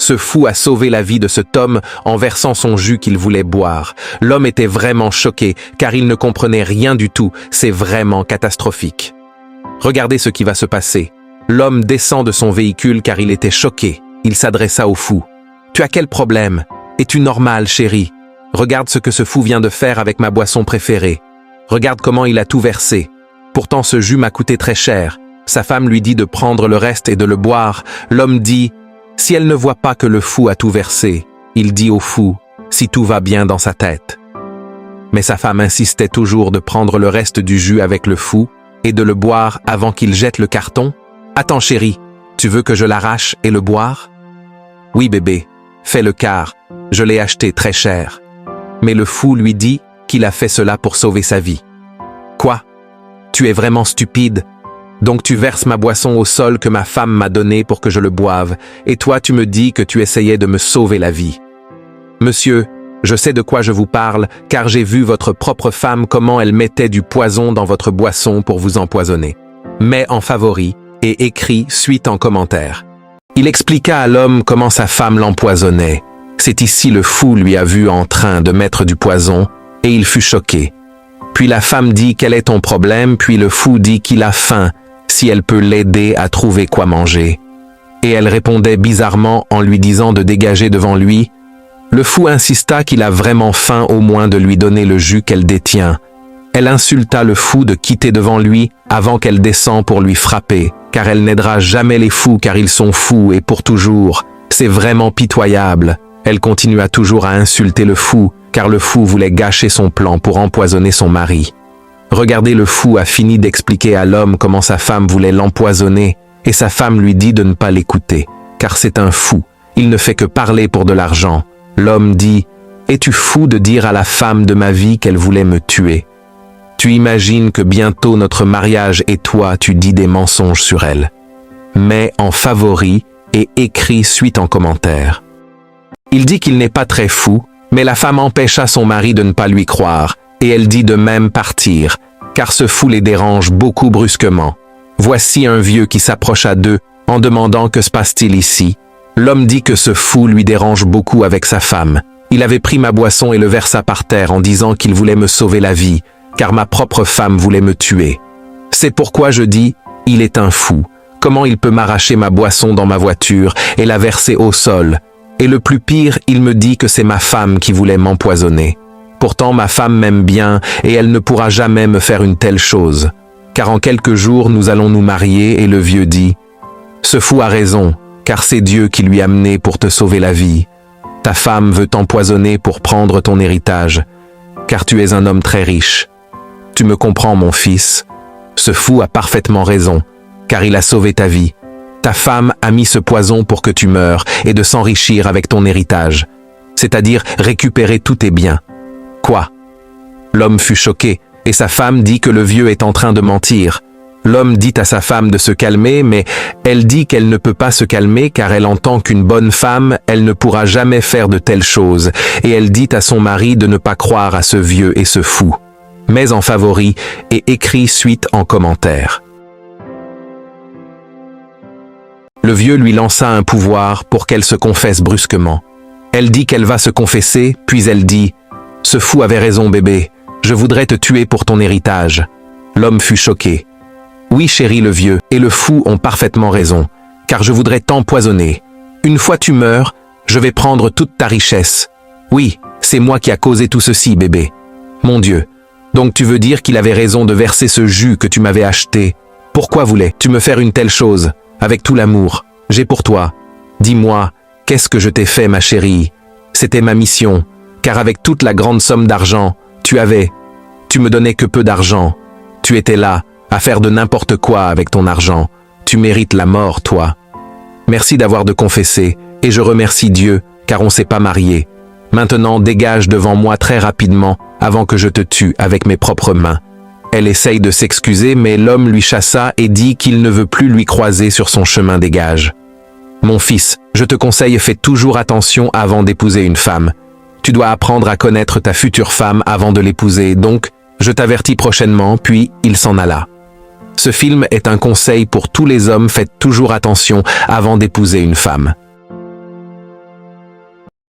Ce fou a sauvé la vie de cet homme en versant son jus qu'il voulait boire. L'homme était vraiment choqué, car il ne comprenait rien du tout. C'est vraiment catastrophique. Regardez ce qui va se passer. L'homme descend de son véhicule car il était choqué. Il s'adressa au fou. « Tu as quel problème? Es-tu normal, chérie? Regarde ce que ce fou vient de faire avec ma boisson préférée. Regarde comment il a tout versé. Pourtant ce jus m'a coûté très cher. » Sa femme lui dit de prendre le reste et de le boire. L'homme dit « Si elle ne voit pas que le fou a tout versé, il dit au fou si tout va bien dans sa tête. » Mais sa femme insistait toujours de prendre le reste du jus avec le fou et de le boire avant qu'il jette le carton. « Attends chérie, tu veux que je l'arrache et le boire? »« Oui bébé, fais-le car je l'ai acheté très cher. » Mais le fou lui dit qu'il a fait cela pour sauver sa vie. « Quoi? Tu es vraiment stupide? Donc tu verses ma boisson au sol que ma femme m'a donnée pour que je le boive, et toi tu me dis que tu essayais de me sauver la vie. Monsieur, je sais de quoi je vous parle, car j'ai vu votre propre femme comment elle mettait du poison dans votre boisson pour vous empoisonner. Mets en favori et écris suite en commentaire. » Il expliqua à l'homme comment sa femme l'empoisonnait. C'est ici le fou lui a vu en train de mettre du poison, et il fut choqué. Puis la femme dit quel est ton problème, puis le fou dit qu'il a faim, si elle peut l'aider à trouver quoi manger. Et elle répondait bizarrement en lui disant de dégager devant lui. Le fou insista qu'il a vraiment faim au moins de lui donner le jus qu'elle détient. Elle insulta le fou de quitter devant lui avant qu'elle descende pour lui frapper, car elle n'aidera jamais les fous car ils sont fous et pour toujours. C'est vraiment pitoyable. Elle continua toujours à insulter le fou, car le fou voulait gâcher son plan pour empoisonner son mari. Regardez, le fou a fini d'expliquer à l'homme comment sa femme voulait l'empoisonner, et sa femme lui dit de ne pas l'écouter, car c'est un fou, il ne fait que parler pour de l'argent. L'homme dit « Es-tu fou de dire à la femme de ma vie qu'elle voulait me tuer? Tu imagines que bientôt notre mariage et toi tu dis des mensonges sur elle. Mets en favori et écris suite en commentaire. » Il dit qu'il n'est pas très fou, mais la femme empêcha son mari de ne pas lui croire, et elle dit de même partir, car ce fou les dérange beaucoup brusquement. Voici un vieux qui s'approcha d'eux en demandant que se passe-t-il ici. L'homme dit que ce fou lui dérange beaucoup avec sa femme. Il avait pris ma boisson et le versa par terre en disant qu'il voulait me sauver la vie, car ma propre femme voulait me tuer. C'est pourquoi je dis, il est un fou. Comment il peut m'arracher ma boisson dans ma voiture et la verser au sol? Et le plus pire, il me dit que c'est ma femme qui voulait m'empoisonner. Pourtant, ma femme m'aime bien et elle ne pourra jamais me faire une telle chose. Car en quelques jours, nous allons nous marier. Et le vieux dit, « Ce fou a raison, car c'est Dieu qui lui a amené pour te sauver la vie. Ta femme veut t'empoisonner pour prendre ton héritage, car tu es un homme très riche. Tu me comprends, mon fils? Ce fou a parfaitement raison, car il a sauvé ta vie. Ta femme a mis ce poison pour que tu meures et de s'enrichir avec ton héritage, c'est-à-dire récupérer tous tes biens. » Quoi? L'homme fut choqué, et sa femme dit que le vieux est en train de mentir. L'homme dit à sa femme de se calmer, mais elle dit qu'elle ne peut pas se calmer car elle entend qu'une bonne femme, elle ne pourra jamais faire de telles choses, et elle dit à son mari de ne pas croire à ce vieux et ce fou. Mets en favori et écris suite en commentaire. Le vieux lui lança un pouvoir pour qu'elle se confesse brusquement. Elle dit qu'elle va se confesser, puis elle dit « Ce fou avait raison bébé, je voudrais te tuer pour ton héritage. » L'homme fut choqué. « Oui chérie, le vieux et le fou ont parfaitement raison, car je voudrais t'empoisonner. Une fois tu meurs, je vais prendre toute ta richesse. Oui, c'est moi qui a causé tout ceci bébé. Mon Dieu, donc tu veux dire qu'il avait raison de verser ce jus que tu m'avais acheté. Pourquoi voulais-tu me faire une telle chose? Avec tout l'amour, j'ai pour toi. Dis-moi, qu'est-ce que je t'ai fait, ma chérie? C'était ma mission, car avec toute la grande somme d'argent, tu me donnais que peu d'argent. Tu étais là, à faire de n'importe quoi avec ton argent. Tu mérites la mort, toi. Merci d'avoir de confesser, et je remercie Dieu, car on s'est pas marié. Maintenant, dégage devant moi très rapidement, avant que je te tue avec mes propres mains. » Elle essaye de s'excuser, mais l'homme lui chassa et dit qu'il ne veut plus lui croiser sur son chemin des gages. « Mon fils, je te conseille, fais toujours attention avant d'épouser une femme. Tu dois apprendre à connaître ta future femme avant de l'épouser, donc je t'avertis prochainement, puis il s'en alla. Ce film est un conseil pour tous les hommes, faites toujours attention avant d'épouser une femme.